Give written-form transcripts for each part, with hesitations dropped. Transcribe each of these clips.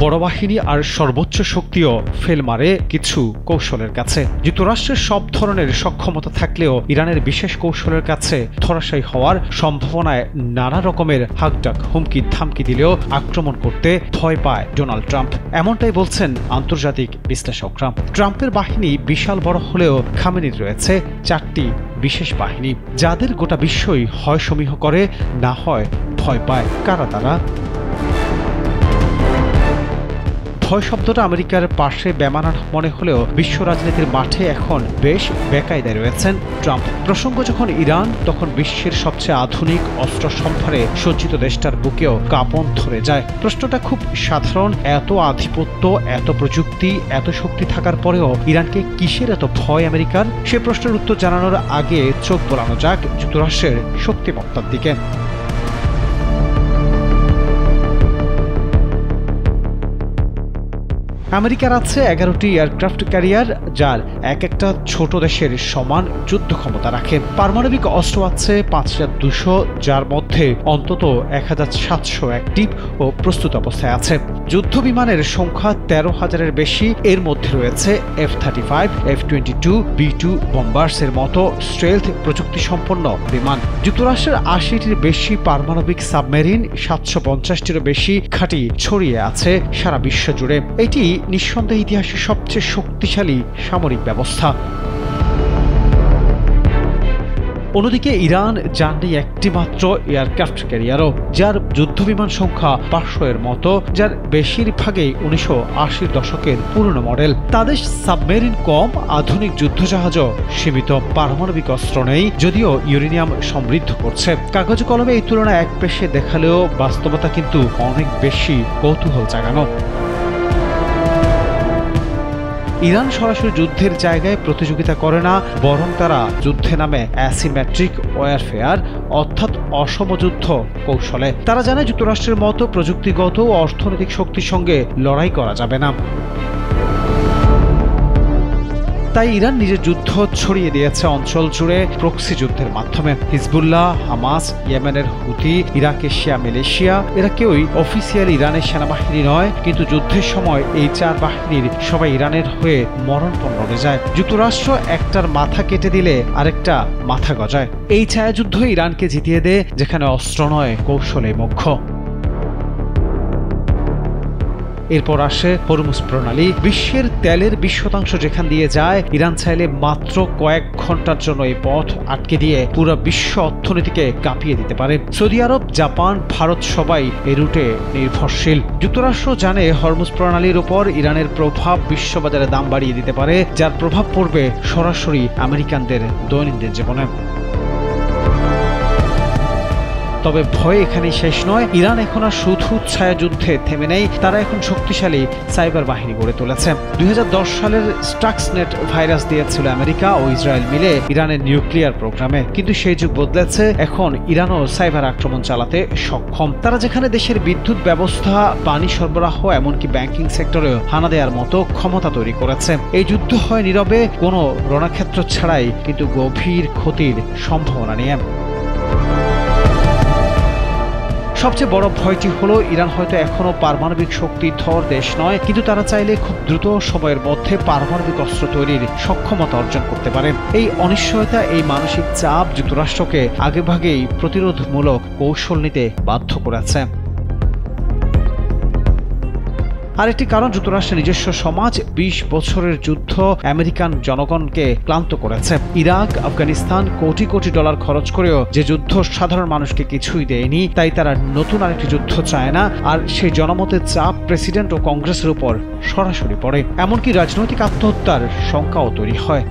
বড় বাহিনী আর সর্বোচ্চ শক্তিও ফেল মারে কিছু কৌশলের কাছে। যুক্তরাষ্ট্রের সব ধরনের সক্ষমতা থাকলেও ইরানের বিশেষ কৌশলের কাছে ধরাশায়ী হওয়ার সম্ভাবনায় নানা রকমের হাকডাক হুমকি ধামকি দিলেও আক্রমণ করতে ভয় পায় ডোনাল্ড ট্রাম্প, এমনটাই বলছেন আন্তর্জাতিক বিশ্লেষকরা। ট্রাম্পের বাহিনী বিশাল বড় হলেও খামেনির রয়েছে 4টি বিশেষ বাহিনী, যাদের গোটা বিশ্বই হয় সমীহ করে, না হয় ভয় পায়। কারা তারা? ভয় শব্দটা আমেরিকার পাশে বেমানান মনে হলেও বিশ্ব রাজনীতির মাঠে এখন বেশ বেকায়দায় রয়েছেন ট্রাম্প। প্রসঙ্গ যখন ইরান, তখন বিশ্বের সবচেয়ে আধুনিক অস্ত্র সম্ভারে সজ্জিত দেশটার বুকেও কাঁপন ধরে যায়। প্রশ্নটা খুব সাধারণ, এত আধিপত্য, এত প্রযুক্তি, এত শক্তি থাকার পরেও ইরানকে কিসের এত ভয় আমেরিকার? সে প্রশ্নের উত্তর জানানোর আগে চোখ বোলানো যাক যুক্তরাষ্ট্রের শক্তিমত্তার দিকে। আমেরিকার আছে 11টি এয়ারক্রাফট ক্যারিয়ার, যার এক একটা ছোট দেশের সমান যুদ্ধ ক্ষমতা রাখে। পারমাণবিক অস্ত্র আছে 5200, যার মধ্যে অন্তত 1700 অ্যাক্টিভ ও প্রস্তুত অবস্থায় আছে। যুদ্ধ বিমানের সংখ্যা 13,000-এর বেশি, এর মধ্যে রয়েছে F-35, F-22, B-2 বম্বার্সের মতো স্ট্রেলথ প্রযুক্তি সম্পন্ন বিমান। যুক্তরাষ্ট্রের 80টির বেশি পারমাণবিক সাবমেরিন, 750টিরও বেশি ঘাঁটি ছড়িয়ে আছে সারা বিশ্ব জুড়ে। এটি নিঃসন্দেহে ইতিহাসের সবচেয়ে শক্তিশালী সামরিক ব্যবস্থা। অন্যদিকে ইরান যার নেই একটি মাত্র এয়ারক্রাফট ক্যারিয়ারও, যার যুদ্ধবিমান সংখ্যা 500-এর মতো, যার বেশিরভাগই 1980-র দশকের পুরনো মডেল। তাদের সাবমেরিন কম, আধুনিক যুদ্ধজাহাজও সীমিত, পারমাণবিক অস্ত্র নেই, যদিও ইউরেনিয়াম সমৃদ্ধ করছে। কাগজ কলমে এই তুলনা এক পেশে দেখালেও বাস্তবতা কিন্তু অনেক বেশি কৌতূহল জাগানো। ইরান সরাসরি যুদ্ধের জায়গায় প্রতিযোগিতা করে না, বরং তারা যুদ্ধে নামে অ্যাসিমেট্রিক ওয়ারফেয়ার, অর্থাৎ অসম যুদ্ধ কৌশলে। তারা জানে যুক্তরাষ্ট্রের মতো প্রযুক্তিগত ও অর্থনৈতিক শক্তির সঙ্গে লড়াই করা যাবে না। তাই ইরান নিজের যুদ্ধ ছড়িয়ে দিয়েছে অঞ্চল জুড়ে প্রক্সি যুদ্ধের মাধ্যমে। হিজবুল্লাহ, হামাস, ইয়েমেনের হুতি, ইরাকের শিয়া মিলিশিয়া, এরা কেউই অফিসিয়াল ইরানের সেনাবাহিনী নয়, কিন্তু যুদ্ধের সময় এই 4 বাহিনীর সবাই ইরানের হয়ে মরণপণ লড়ে যায়। যুক্তরাষ্ট্র একটার মাথা কেটে দিলে আরেকটা মাথা গজায়। এই ছায়াযুদ্ধ ইরানকে জিতিয়ে দেয়, যেখানে অস্ত্র নয় কৌশলে মুখ্য। এরপর আসে হরমুজ প্রণালী। বিশ্বের তেলের 20% যেখান দিয়ে যায়, ইরান চাইলে মাত্র কয়েক ঘন্টার জন্য এই পথ আটকে দিয়ে পুরো বিশ্ব অর্থনীতিকে কাঁপিয়ে দিতে পারে। সৌদি আরব, জাপান, ভারত সবাই এই রুটে নির্ভরশীল। যুক্তরাষ্ট্র জানে হরমুজ প্রণালীর উপর ইরানের প্রভাব বিশ্ববাজারে দাম বাড়িয়ে দিতে পারে, যার প্রভাব পড়বে সরাসরি আমেরিকানদের দৈনন্দিন জীবনে। তবে ভয় এখানেই শেষ নয়। ইরান এখন আর শুধু ছায়াযুদ্ধে থেমে নেই, তারা এখন শক্তিশালী সাইবার বাহিনী গড়ে তুলেছে। 2010 সালের স্টাক্সনেট ভাইরাস দিয়েছিল আমেরিকা ও ইসরায়েল মিলে ইরানের নিউক্লিয়ার প্রোগ্রামে, কিন্তু সেই যুগ বদলেছে। এখন ইরানও সাইবার আক্রমণ চালাতে সক্ষম। তারা যেখানে দেশের বিদ্যুৎ ব্যবস্থা, পানি সরবরাহ, এমনকি ব্যাংকিং সেক্টরেও হানা দেওয়ার মতো ক্ষমতা তৈরি করেছে। এই যুদ্ধ হয় নীরবে, কোনো রণক্ষেত্র ছাড়াই, কিন্তু গভীর ক্ষতির সম্ভাবনা নিয়ে। সবচেয়ে বড় ভয়টি হলো ইরান হয়তো এখনো পারমাণবিক শক্তিধর দেশ নয়, কিন্তু তারা চাইলে খুব দ্রুত সময়ের মধ্যে পারমাণবিক অস্ত্র তৈরির সক্ষমতা অর্জন করতে পারে। এই অনিশ্চয়তা, এই মানসিক চাপ যুক্তরাষ্ট্রকে আগেভাগেই প্রতিরোধমূলক কৌশল নিতে বাধ্য করেছে। আরেকটি কারণ, যুক্তরাষ্ট্রের নিজস্ব সমাজ। 20 বছরের যুদ্ধ আমেরিকান জনগণকে ক্লান্ত করেছে। ইরাক, আফগানিস্তান কোটি কোটি ডলার খরচ করেও যে যুদ্ধ সাধারণ মানুষকে কিছুই দেয়নি, তাই তারা নতুন আরেকটি যুদ্ধ চায় না। আর সেই জনমতের চাপ প্রেসিডেন্ট ও কংগ্রেসের উপর সরাসরি পড়ে, এমনকি রাজনৈতিক আত্মহত্যার সংখ্যাও তৈরি হয়।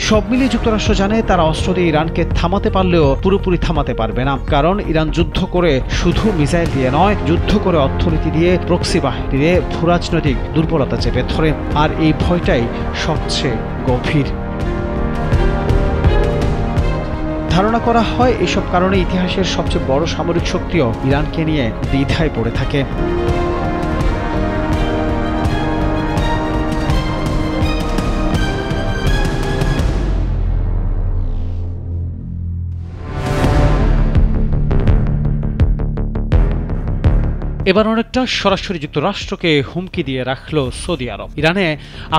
সব মিলিয়ে যুক্তরাষ্ট্র জানে তারা অস্ত্র দিয়ে ইরানকে থামাতে পারলেও পুরোপুরি থামাতে পারবে না, কারণ ইরান যুদ্ধ করে শুধু মিসাইল দিয়ে নয়, যুদ্ধ করে অর্থনীতি দিয়ে, প্রক্সি বাহিনী দিয়ে ভূরাজনৈতিক দুর্বলতা চেপে ধরে। আর এই ভয়টাই সবচেয়ে গভীর। ধারণা করা হয় এসব কারণে ইতিহাসের সবচেয়ে বড় সামরিক শক্তিও ইরানকে নিয়ে দ্বিধায় পড়ে থাকে। এবার অনেকটা সরাসরি যুক্তরাষ্ট্রকে হুমকি দিয়ে রাখল সৌদি আরব। ইরানে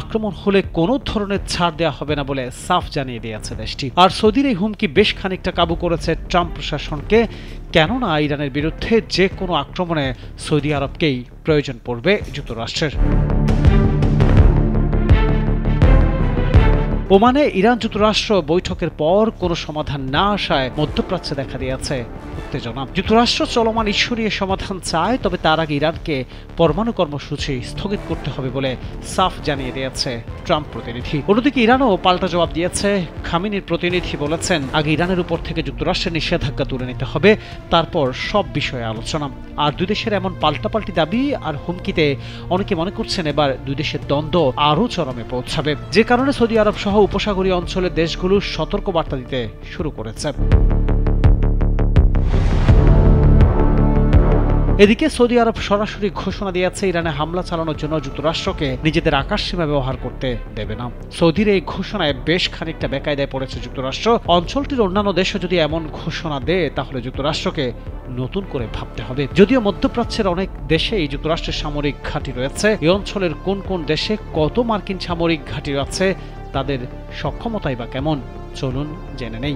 আক্রমণ হলে কোনো ধরনের ছাড় দেওয়া হবে না বলে সাফ জানিয়ে দিয়েছে দেশটি। আর সৌদির এই হুমকি বেশ খানিকটা কাবু করেছে ট্রাম্প প্রশাসনকে, কেননা ইরানের বিরুদ্ধে যে কোনো আক্রমণে সৌদি আরবকেই প্রয়োজন পড়বে যুক্তরাষ্ট্রের। ওমানে ইরান যুক্তরাষ্ট্র বৈঠকের পর কোনো সমাধান না আসায় মধ্যপ্রাচ্যে দেখা দিয়েছে উত্তেজনা। যুক্তরাষ্ট্র চলমান ইস্যু নিয়ে সমাধান চায়, তবে তার আগে ইরানকে পরমাণু কর্মসূচি স্থগিত করতে হবে বলে সাফ জানিয়ে দিয়েছে ট্রাম্প প্রতিনিধি। অন্যদিকে ইরানও পাল্টা জবাব দিয়েছে। খামেনির প্রতিনিধি বলেছেন, আগে ইরানের উপর থেকে যুক্তরাষ্ট্রের নিষেধাজ্ঞা তুলে নিতে হবে, তারপর সব বিষয়ে আলোচনা। আর দুই দেশের এমন পাল্টাপাল্টি দাবি আর হুমকিতে অনেকে মনে করছেন এবার দুই দেশের দ্বন্দ্ব আরও চরমে পৌঁছাবে, যে কারণে সৌদি আরব সহ উপসাগরীয় অঞ্চলের দেশগুলো সতর্ক বার্তা দিতে শুরু করেছে। এদিকে সৌদি আরব সরাসরি ঘোষণা দিয়েছে ইরানে হামলা চালানোর জন্য যুক্তরাষ্ট্রকে নিজেদের আকাশসীমা ব্যবহার করতে দেবে না। সৌদির এই ঘোষণায় বেশ খানিকটা বেকায়দায় পড়েছে যুক্তরাষ্ট্র। অঞ্চলটির অন্যান্য দেশও যদি এমন ঘোষণা দেয় তাহলে যুক্তরাষ্ট্রকে নতুন করে ভাবতে হবে। যদিও মধ্যপ্রাচ্যের অনেক দেশেই যুক্তরাষ্ট্রের সামরিক ঘাঁটি রয়েছে, এই অঞ্চলের কোন কোন দেশে কত মার্কিন সামরিক ঘাঁটি আছে, তাদের সক্ষমতাই বা কেমন, চলুন জেনে নেই।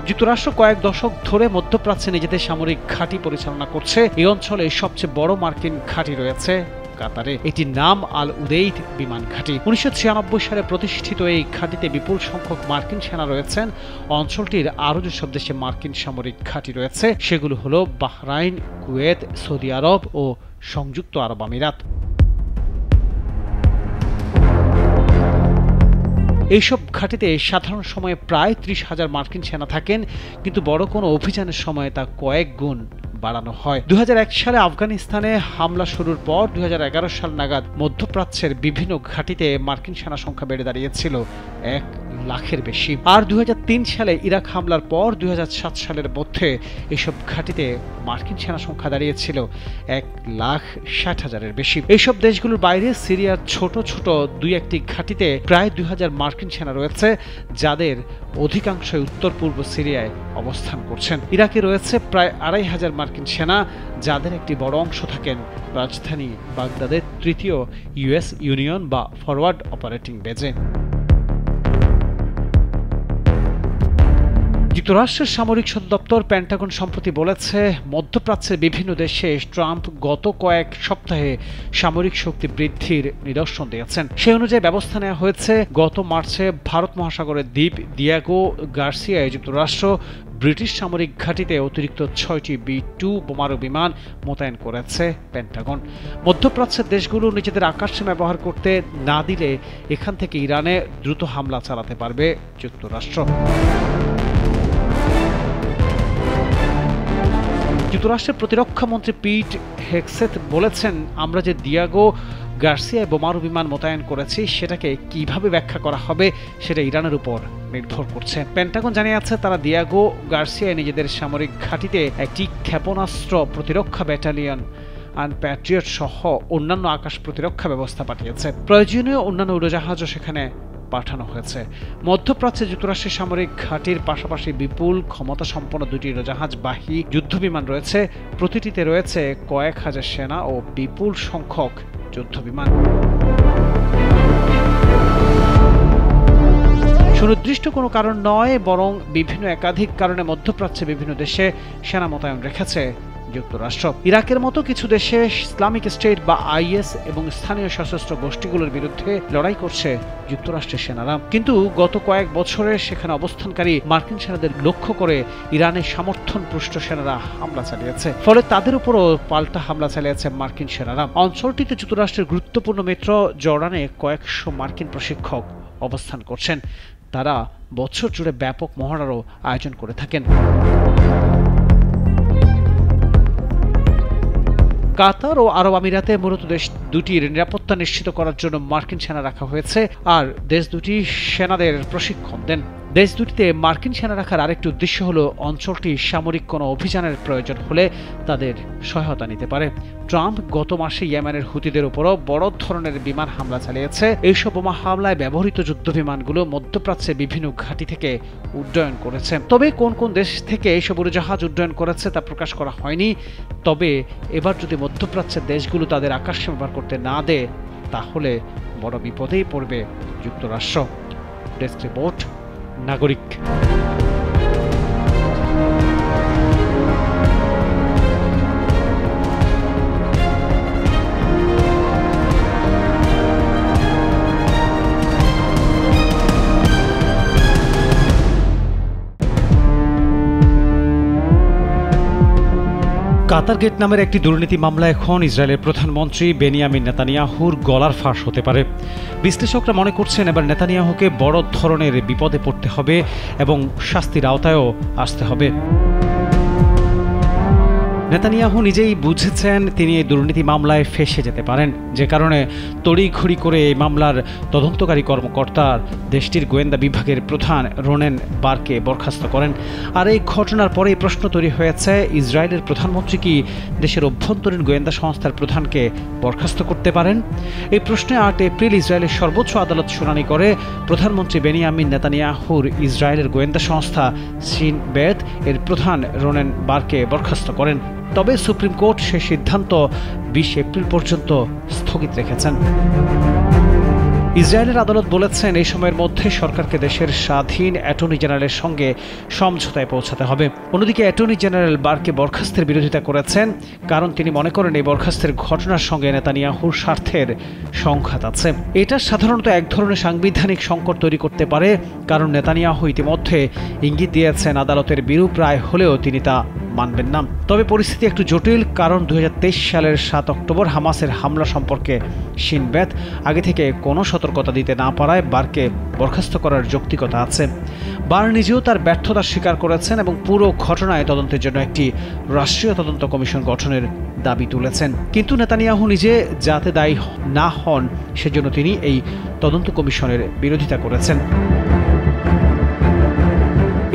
যুক্তরাষ্ট্র কয়েক দশক ধরে মধ্যপ্রাচ্যে নিজেদের সামরিক ঘাঁটি পরিচালনা করছে। এই অঞ্চলে সবচেয়ে বড় মার্কিন ঘাঁটি রয়েছে কাতারে। এটির নাম আল উদেইদ বিমান ঘাঁটি। 1996 সালে প্রতিষ্ঠিত এই ঘাঁটিতে বিপুল সংখ্যক মার্কিন সেনা রয়েছেন। অঞ্চলটির আরও যেসব দেশে মার্কিন সামরিক ঘাঁটি রয়েছে সেগুলো হলো বাহরাইন, কুয়েত, সৌদি আরব ও সংযুক্ত আরব আমিরাত। এইসব ঘাঁটিতে সাধারণ সময়ে প্রায় 30,000 মার্কিন সেনা থাকেন, কিন্তু বড় কোনো অভিযানের সময় তা কয়েক গুণ বাড়ানো হয়। 2001 সালে আফগানিস্তানে হামলা শুরুর পর 2011 সাল নাগাদ মধ্যপ্রাচ্যের বিভিন্ন ঘাঁটিতে মার্কিন সেনা সংখ্যা বেড়ে দাঁড়িয়েছিল 1 লাখের বেশি। আর 2003 সালে ইরাক হামলার পর 2007 সালের মধ্যে এসব ঘাঁটিতে মার্কিন সেনা সংখ্যা দাঁড়িয়েছিল 1,60,000-এর বেশি। এইসব দেশগুলোর বাইরে সিরিয়ার ছোট ছোট 2-1টি ঘাঁটিতে প্রায় 2000 মার্কিন সেনা রয়েছে, যাদের অধিকাংশই উত্তর পূর্ব সিরিয়ায় অবস্থান করছেন। ইরাকে রয়েছে প্রায় 2,500 মার্কিন সেনা, যাদের একটি বড় অংশ থাকেন রাজধানী বাগদাদের 3য় ইউএস ইউনিয়ন বা ফরওয়ার্ড অপারেটিং বেজে। যুক্তরাষ্ট্রের সামরিক সদর দপ্তর পেন্টাগন সম্প্রতি বলেছে, মধ্যপ্রাচ্যের বিভিন্ন দেশে ট্রাম্প গত কয়েক সপ্তাহে সামরিক শক্তি বৃদ্ধির নিদর্শন দিয়েছেন। সেই অনুযায়ী ব্যবস্থা নেওয়া হয়েছে। গত মার্চে ভারত মহাসাগরের দ্বীপ দিয়াগো গার্সিয়ায় যুক্তরাষ্ট্র ব্রিটিশ সামরিক ঘাঁটিতে অতিরিক্ত 6টি B-2 বোমারু বিমান মোতায়েন করেছে পেন্টাগন। মধ্যপ্রাচ্যের দেশগুলো নিজেদের আকাশসীমা ব্যবহার করতে না দিলে এখান থেকে ইরানে দ্রুত হামলা চালাতে পারবে যুক্তরাষ্ট্র। যুক্তরাষ্ট্রের প্রতিরক্ষা মন্ত্রী পিট হেগসেথ বলেছেন, আমরা যে দিয়াগো গার্সিয়ায় বোমারু বিমান মোতায়েন করেছি সেটাকে কিভাবে ব্যাখ্যা করা হবে সেটা ইরানের উপর নির্ভর করছে। পেন্টাগন জানিয়েছে, তারা দিয়াগো গার্সিয়ায় নিজেদের সামরিক ঘাঁটিতে একটি ক্ষেপণাস্ত্র প্রতিরক্ষা ব্যাটালিয়ন আর প্যাট্রিয়ট সহ অন্যান্য আকাশ প্রতিরক্ষা ব্যবস্থা পাঠিয়েছে। প্রয়োজনীয় অন্যান্য উড়োজাহাজও সেখানে পাঠানো হয়েছে। মধ্যপ্রাচ্যে যুক্তরাষ্ট্রের সামরিক ঘাঁটির পাশাপাশি বিপুল ক্ষমতা সম্পন্ন 2টি উড়োজাহাজবাহী যুদ্ধবিমান রয়েছে। প্রতিটিতে রয়েছে কয়েক হাজার সেনা ও বিপুল সংখ্যক যুদ্ধবিমান। সুনির্দিষ্ট কোনো কারণ নয়, বরং বিভিন্ন একাধিক কারণে মধ্যপ্রাচ্যে বিভিন্ন দেশে সেনা মোতায়েন রেখেছে যুক্তরাষ্ট্র। ইরাকের মতো কিছু দেশে ইসলামিক স্টেট বা IS এবং স্থানীয় সশস্ত্র গোষ্ঠীগুলোর বিরুদ্ধে লড়াই করছে যুক্তরাষ্ট্রের সেনারা। কিন্তু গত কয়েক বছরে সেখানে অবস্থানকারী মার্কিন সেনাদের লক্ষ্য করে ইরানের সমর্থনপুষ্ট সেনারা হামলা চালিয়েছে। ফলে তাদের উপরও পাল্টা হামলা চালিয়েছে মার্কিন সেনারা। অঞ্চলটিতে যুক্তরাষ্ট্রের গুরুত্বপূর্ণ মিত্র জর্ডানে কয়েকশো মার্কিন প্রশিক্ষক অবস্থান করছেন। তারা বছর জুড়ে ব্যাপক মহড়ারও আয়োজন করে থাকেন। কাতার ও আরব আমিরাতে মূলত দেশ দুটির নিরাপত্তা নিশ্চিত করার জন্য মার্কিন সেনা রাখা হয়েছে, আর দেশ দুটি সেনাদের প্রশিক্ষণ দেন। দেশ দুটিতে মার্কিন সেনা রাখার আরেকটি উদ্দেশ্য হল অঞ্চলটি সামরিক কোনো অভিযানের প্রয়োজন হলে তাদের সহায়তা নিতে পারে। ট্রাম্প গত মাসে ইয়েমেনের হুতিদের উপরও বড় ধরনের বিমান হামলা চালিয়েছে। এইসব বোমা হামলায় ব্যবহৃত যুদ্ধ বিমানগুলো মধ্যপ্রাচ্যে বিভিন্ন ঘাঁটি থেকে উড্ডয়ন করেছে। তবে কোন কোন দেশ থেকে এইসব উড়োজাহাজ উড্ডয়ন করেছে তা প্রকাশ করা হয়নি। তবে এবার যদি মধ্যপ্রাচ্যের দেশগুলো তাদের আকাশসীমা ব্যবহার করতে না দেয় তাহলে বড় বিপদেই পড়বে যুক্তরাষ্ট্র। ডেস্ক রিপোর্ট, নাগরিক। কাতার গেট নামের একটি দুর্নীতি মামলা এখন ইসরায়েলের প্রধানমন্ত্রী বেনিয়ামিন নেতানিয়াহুর গলার ফাঁস হতে পারে। বিশ্লেষকরা মনে করছেন এবার নেতানিয়াহুকে বড় ধরনের বিপদে পড়তে হবে এবং শাস্তির আওতায়ও আসতে হবে। নেতানিয়াহু নিজেই বুঝেছেন তিনি এই দুর্নীতি মামলায় ফেঁসে যেতে পারেন, যে কারণে তড়িঘড়ি করে এই মামলার তদন্তকারী কর্মকর্তার দেশটির গোয়েন্দা বিভাগের প্রধান রোনেন বারকে বরখাস্ত করেন। আর এই ঘটনার পরেই প্রশ্ন তৈরি হয়েছে, ইসরায়েলের প্রধানমন্ত্রী কি দেশের অভ্যন্তরীণ গোয়েন্দা সংস্থার প্রধানকে বরখাস্ত করতে পারেন? এই প্রশ্নে 8 এপ্রিল ইসরায়েলের সর্বোচ্চ আদালত শুনানি করে প্রধানমন্ত্রী বেনিয়ামিন নেতানিয়াহুর ইসরায়েলের গোয়েন্দা সংস্থা শিন বেত এর প্রধান রোনেন বারকে বরখাস্ত করেন। তবে সুপ্রিম কোর্ট সে সিদ্ধান্ত 20 এপ্রিল পর্যন্ত স্থগিত রেখেছেন। ইসরায়েলের আদালত বলেছেন এই সময়ের মধ্যে সরকারকে দেশের স্বাধীন অ্যাটর্নি জেনারেলের সঙ্গে সমঝোতায় পৌঁছাতে হবে। অন্যদিকে অ্যাটর্নি জেনারেল বারকে বরখাস্তের বিরোধিতা করেছেন, কারণ তিনি মনে করেন এই বরখাস্তের ঘটনার সঙ্গে নেতানিয়াহুর স্বার্থের সংঘাত আছে। এটা সাধারণত এক ধরনের সাংবিধানিক সংকট তৈরি করতে পারে, কারণ নেতানিয়াহু ইতিমধ্যে ইঙ্গিত দিয়েছেন আদালতের বিরূপ রায় হলেও তিনি তা মানবেন না। তবে পরিস্থিতি একটু জটিল, কারণ 2023 সালের 7 অক্টোবর হামাসের হামলা সম্পর্কে শিন বেত আগে থেকে কোনো সতর্কতা দিতে না পারায় বারকে বরখাস্ত করার যৌক্তিকতা আছে। বার নিজেও তার ব্যর্থতা স্বীকার করেছেন এবং পুরো ঘটনায় তদন্তের জন্য একটি রাষ্ট্রীয় তদন্ত কমিশন গঠনের দাবি তুলেছেন। কিন্তু নেতানিয়াহু নিজে যাতে দায়ী না হন সেজন্য তিনি এই তদন্ত কমিশনের বিরোধিতা করেছেন।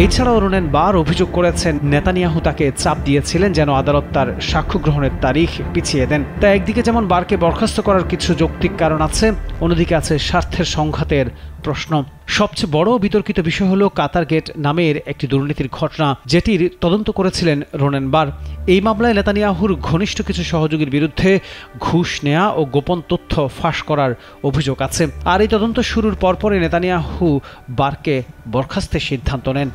এছাড়াও রোনেন বার অভিযোগ করেছেন নেতানিয়াহু তাকে চাপ দিয়েছিলেন যেন আদালত তার সাক্ষ্য গ্রহণের তারিখ পিছিয়ে দেন। তাই একদিকে যেমন বারকে বরখাস্ত করার কিছু যৌক্তিক কারণ আছে, অন্যদিকে আছে স্বার্থের সংঘাতের প্রশ্ন। সবচেয়ে বড় বিতর্কিত বিষয় হলো কাতার গেট নামের একটি দুর্নীতির ঘটনা, যেটির তদন্ত করেছিলেন রোনেন বার। এই মামলায় নেতানিয়াহুর ঘনিষ্ঠ কিছু সহযোগীর বিরুদ্ধে ঘুষ নেয়া ও গোপন তথ্য ফাঁস করার অভিযোগ আছে। আর এই তদন্ত শুরুর পরপরই নেতানিয়াহু বারকে বরখাস্তের সিদ্ধান্ত নেন।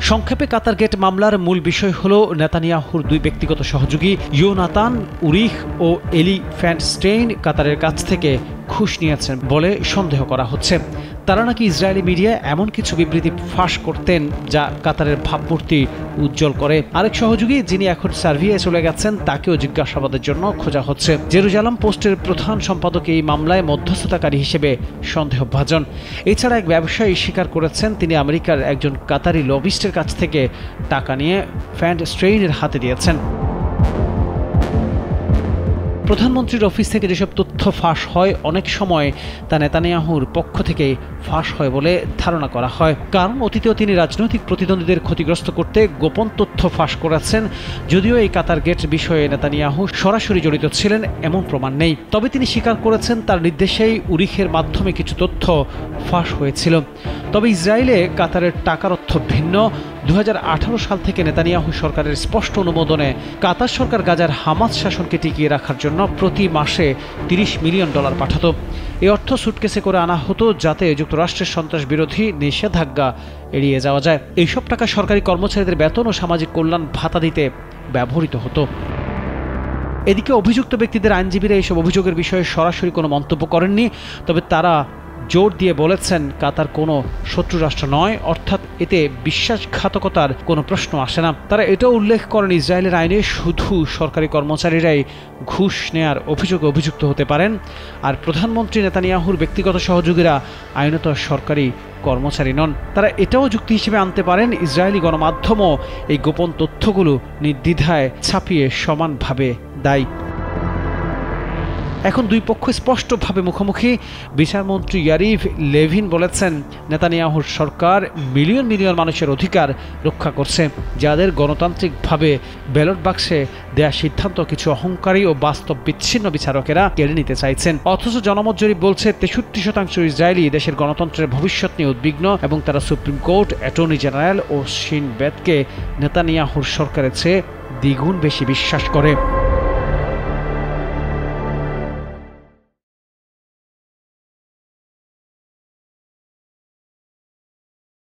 সংক্ষেপে কাতার গেট মামলার মূল বিষয় হলো নেতানিয়াহুর 2 ব্যক্তিগত সহযোগী ইয়োনাতান উরিখ ও এলি ফ্যান্ডস্টেইন কাতারের কাছ থেকে ঘুষ নিয়েছেন বলে সন্দেহ করা হচ্ছে। তারা নাকি ইসরায়েলি মিডিয়ায় এমন কিছু বিবৃতি ফাঁস করতেন যা কাতারের ভাবমূর্তি উজ্জ্বল করে। আরেক সহযোগী যিনি এখন সার্বিয়ায় চলে গেছেন তাকেও জিজ্ঞাসাবাদের জন্য খোঁজা হচ্ছে। জেরুজালেম পোস্টের প্রধান সম্পাদক এই মামলায় মধ্যস্থতাকারী হিসেবে সন্দেহভাজন। এছাড়া এক ব্যবসায়ী স্বীকার করেছেন তিনি আমেরিকার একজন কাতারি লবিস্টের কাছ থেকে টাকা নিয়ে ফ্যান্ডস্টেইনের হাতে দিয়েছেন। প্রধানমন্ত্রীর অফিস থেকে যেসব তথ্য ফাঁস হয় অনেক সময় তা নেতানিয়াহুর পক্ষ থেকে ফাঁস হয় বলে ধারণা করা হয়, কারণ অতীতেও তিনি রাজনৈতিক প্রতিদ্বন্দ্বীদের ক্ষতিগ্রস্ত করতে গোপন তথ্য ফাঁস করেছেন। যদিও এই কাতার গেট বিষয়ে নেতানিয়াহু সরাসরি জড়িত ছিলেন এমন প্রমাণ নেই, তবে তিনি স্বীকার করেছেন তার নির্দেশেই উরিখের মাধ্যমে কিছু তথ্য ফাঁস হয়েছিল। তবে ইসরায়েলে কাতারের টাকার অর্থ ভিন্ন। 2018 সাল থেকে নেতানিয়াহু সরকারের স্পষ্ট অনুমোদনে কাতার সরকার গাজার হামাস শাসনকে টিকিয়ে রাখার জন্য প্রতি মাসে $30 মিলিয়ন পাঠাত। এই অর্থ সুটকেসে করে আনা হতো যাতে যুক্তরাষ্ট্রের সন্ত্রাস বিরোধী নিষেধাজ্ঞা এড়িয়ে যাওয়া যায়। এইসব টাকা সরকারি কর্মচারীদের বেতন ও সামাজিক কল্যাণ ভাতা দিতে ব্যবহৃত হতো। এদিকে অভিযুক্ত ব্যক্তিদের আইনজীবীরা এইসব অভিযোগের বিষয়ে সরাসরি কোনো মন্তব্য করেননি, তবে তারা জোর দিয়ে বলেছেন কাতার কোনো শত্রু রাষ্ট্র নয়, অর্থাৎ এতে বিশ্বাসঘাতকতার কোনো প্রশ্ন আসে না। তারা এটাও উল্লেখ করেন ইসরায়েলের আইনে শুধু সরকারি কর্মচারীরাই ঘুষ নেয়ার অভিযোগে অভিযুক্ত হতে পারেন, আর প্রধানমন্ত্রী নেতানিয়াহুর ব্যক্তিগত সহযোগীরা আইনত সরকারি কর্মচারী নন। তারা এটাও যুক্তি হিসেবে আনতে পারেন ইসরায়েলি গণমাধ্যমও এই গোপন তথ্যগুলো নির্দ্বিধায় ছাপিয়ে সমানভাবে দায়ী। এখন দুই পক্ষ স্পষ্টভাবে মুখোমুখি। বিচারমন্ত্রী ইয়ারিভ লেভিন বলেছেন, নেতানিয়াহুর সরকার মিলিয়ন মিলিয়ন মানুষের অধিকার রক্ষা করছে, যাদের গণতান্ত্রিকভাবে ব্যালট বাক্সে দেয়া সিদ্ধান্ত কিছু অহংকারী ও বাস্তব বিচ্ছিন্ন বিচারকেরা কেড়ে নিতে চাইছেন। অথচ জনমত জরিপ বলছে 63% ইসরায়েলি দেশের গণতন্ত্রের ভবিষ্যৎ নিয়ে উদ্বিগ্ন এবং তারা সুপ্রিম কোর্ট, অ্যাটর্নি জেনারেল ও শিন বেতকে নেতানিয়াহুর সরকারের চেয়ে দ্বিগুণ বেশি বিশ্বাস করে।